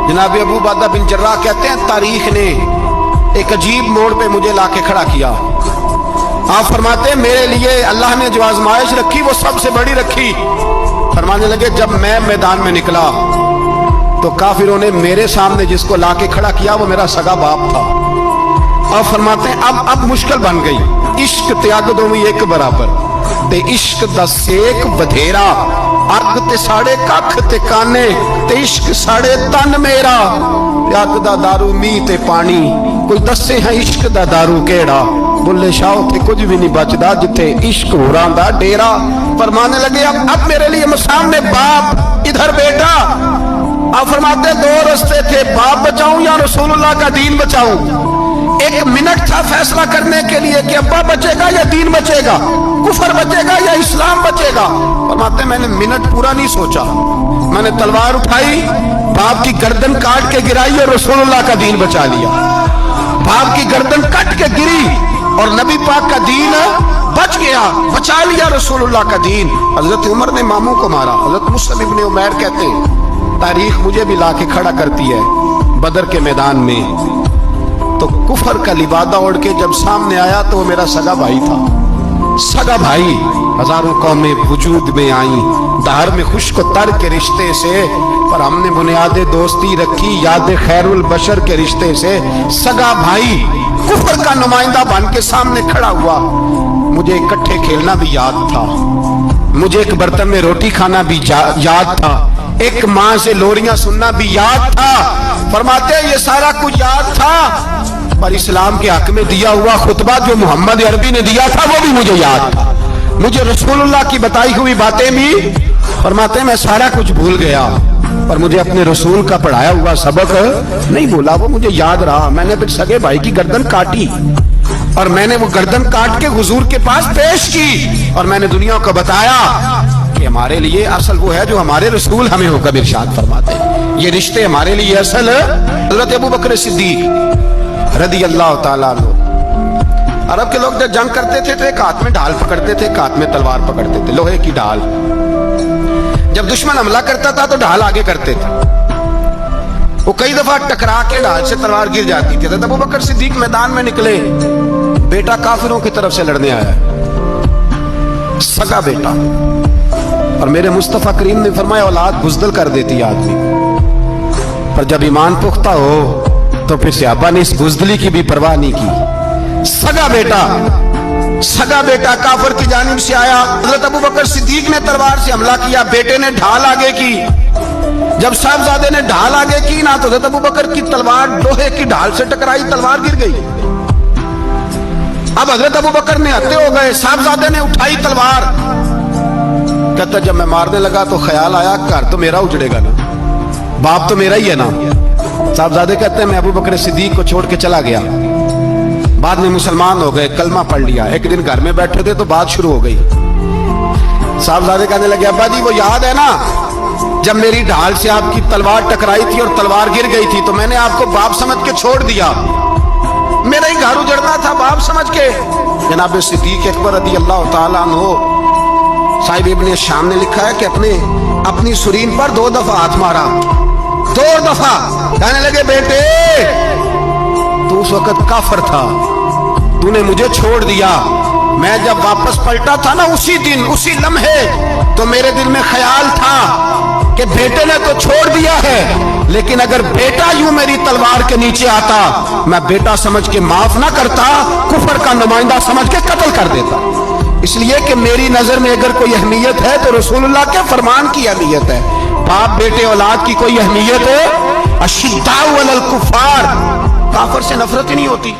जनाब अबू उबैदा बिन जर्राह कहते हैं तारीख ने एक अजीब मोड़ पे मुझे लाके खड़ा किया। आप फरमाते हैं मेरे लिए अल्लाह ने जो आजमाइश रखी वो सबसे बड़ी रखी। फरमाने लगे जब मैं मैदान में निकला तो काफिरों ने मेरे सामने जिसको लाके खड़ा किया वो मेरा सगा बाप था। और फरमाते हैं अब मुश्किल बन गई। इश्क त्याग दोवी एक बराबर ते इश्क दा सेक बधेरा, अग ते साढ़े कख ते काने ते इश्क साढ़े तन मेरा। अग दा दारू मीह ते पानी कोई दसे है इश्क दा दारू केड़ा। बुल्ले शाह थे कुछ भी नहीं बचदा जिथे इश्क होरां दा डेरा। फरमाने लगे अब मेरे लिए सामने बाप इधर बेटा। आप फरमाते दो रास्ते थे, बाप बचाऊं या रसूलुल्लाह का दीन बचाऊं। एक मिनट था फैसला करने के लिए कि अब्बा बचेगा या दीन बचेगा, कुफर बचेगा या इस्लाम बचेगा। फरमाते मैंने मिनट पूरा नहीं सोचा, मैंने तलवार उठाई, बाप की गर्दन काट के गिराई और रसूलुल्लाह का दीन बचा लिया। बाप की गर्दन कट के गिरी और नबी पाक का दीन बच गया, बचा लिया रसूलुल्लाह का दीन। हजरत उमर ने मामू को मारा। हजरत मुस्लिम इब्ने उमैर कहते हैं तारीख मुझे भी लाके खड़ा करती है बदर के मैदान में। तो कुफर का लिबादा ओढ़ के जब सामने आया तो वो मेरा सगा भाई था। सगा भाई, हजारों कौमें वजूद में आई दहर में खुश्क तर के रिश्ते से, पर हमने बुनियाद दोस्ती रखी याद खैरुल बशर के रिश्ते से। सगा भाई कुफर का नुमाइंदा बन के सामने खड़ा हुआ। मुझे इकट्ठे खेलना भी याद था, मुझे एक बर्तन में रोटी खाना भी याद था, एक माँ से लोरियां सुनना भी याद था। फरमाते हैं ये सारा कुछ याद था, पर इस्लाम के हक में दिया हुआ खुतबा जो मोहम्मद अरबी ने दिया था वो भी मुझे याद था। मुझे रसूलुल्लाह की बताई हुई बातें भी, फरमाते हैं मैं सारा कुछ भूल गया, पर मुझे अपने रसूल का पढ़ाया हुआ सबक नहीं भूला, वो मुझे याद रहा। मैंने फिर सगे भाई की गर्दन काटी और मैंने वो गर्दन काट के हुजूर के पास पेश की और मैंने दुनिया को बताया कि हमारे लिए असल वो है जो हमारे रसूल हमें हुक्म इरशाद फरमाते हैं। ये रिश्ते हमारे लिए असल हज़रत अबू बकर सिद्दीक रदी अल्लाह ताला अन्हु। अरब के लोग जब जंग करते थे तो एक हाथ में ढाल पकड़ते थे, एक हाथ में तलवार पकड़ते थे, लोहे की ढाल। जब दुश्मन हमला करता था तो ढाल आगे करते थे। वो कई दफा टकरा के ढाल से तलवार गिर जाती थी। अबू बकर सिद्दीक मैदान में निकले, बेटा काफिरों की तरफ से लड़ने आया है, सगा बेटा। और मेरे मुस्तफा करीम ने फरमाया औलाद बुज़दिल कर देती आदमी, पर जब ईमान पुख्ता हो तो फिर सहाबा ने इस बुज़दिली की भी परवाह नहीं की। सगा बेटा काफिर की जानिब से आया। हज़रत अबू बकर सिद्दीक ने तलवार से हमला किया, बेटे ने ढाल आगे की। जब साहबजादे ने ढाल आगे की ना तो हज़रत अबू बकर की तलवार लोहे की ढाल से टकराई, तलवार गिर गई। अब हज़रत अबू बकर ने हत्ते हो गए, साहबजादे ने उठाई तलवार। कहता जब मैं मारने लगा तो ख्याल आया घर तो मेरा उजड़ेगा ना, बाप तो मेरा ही है ना। साहबजादे कहते हैं मैं अबू बकर सिद्दीक को छोड़ के चला गया। बाद में मुसलमान हो गए, कलमा पढ़ लिया। एक दिन घर में बैठे थे तो बात शुरू हो गई। साहबजादे कहने लगे अब्बा जी वो याद है ना जब मेरी ढाल से आपकी तलवार टकराई थी और तलवार गिर गई थी तो मैंने आपको बाप समझ के छोड़ दिया, मेरा ही घर उजड़ना था बाप समझ के। जनाब सिद्दीक अकबर रज़ी अल्लाह ताला अन्हु साहिब इब्ने शाम ने लिखा है कि अपनी सुरीन पर 2 दफा हाथ मारा, 2 दफा। कहने लगे बेटे तू उस वक्त काफिर था, तूने मुझे छोड़ दिया। मैं जब वापस पलटा था ना उसी दिन उसी लम्हे तो मेरे दिल में ख्याल था कि बेटे ने तो छोड़ दिया है, लेकिन अगर बेटा यूं मेरी तलवार के नीचे आता मैं बेटा समझ के माफ ना करता, कुफर का नुमाइंदा समझ के कत्ल कर देता। इसलिए कि मेरी नजर में अगर कोई अहमियत है तो रसूलुल्लाह के फरमान की अहमियत है। बाप बेटे औलाद की कोई अहमियत है? अशिद्दाउ अलल कुफ्फार, काफिर से नफरत ही नहीं होती।